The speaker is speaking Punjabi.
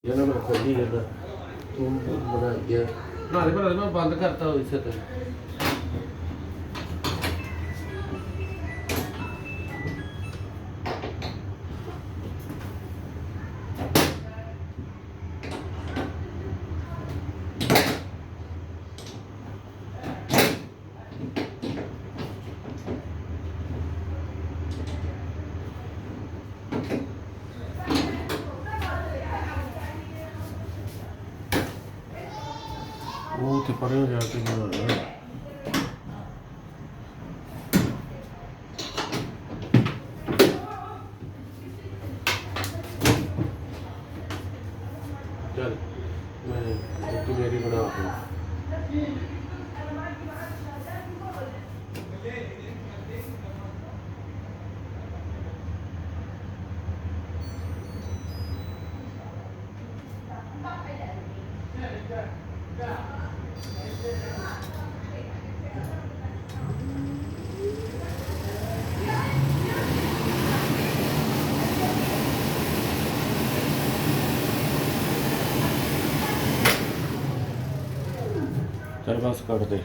ਇਹਨਾਂ ਨੂੰ ਖੋਲੀ ਜਾਂਦਾ ਤੂੰ ਬਣਾ ਗਿਆ ਨਾਲੇ ਭਲਾ ਮੈਂ ਬੰਦ ਕਰਤਾ ਇਸੇ ਤਰ੍ਹਾਂ ਉਹ ਤੇ ਪਰੇ ਹੋ ਜਾ ਕੇ ਚੱਲ ਮੈਂ ਤੂੰ ਮੇਰੀ ਬਣਾ ਦੇ ਚੱਲ ਬਸ ਕੱਟ ਦੇ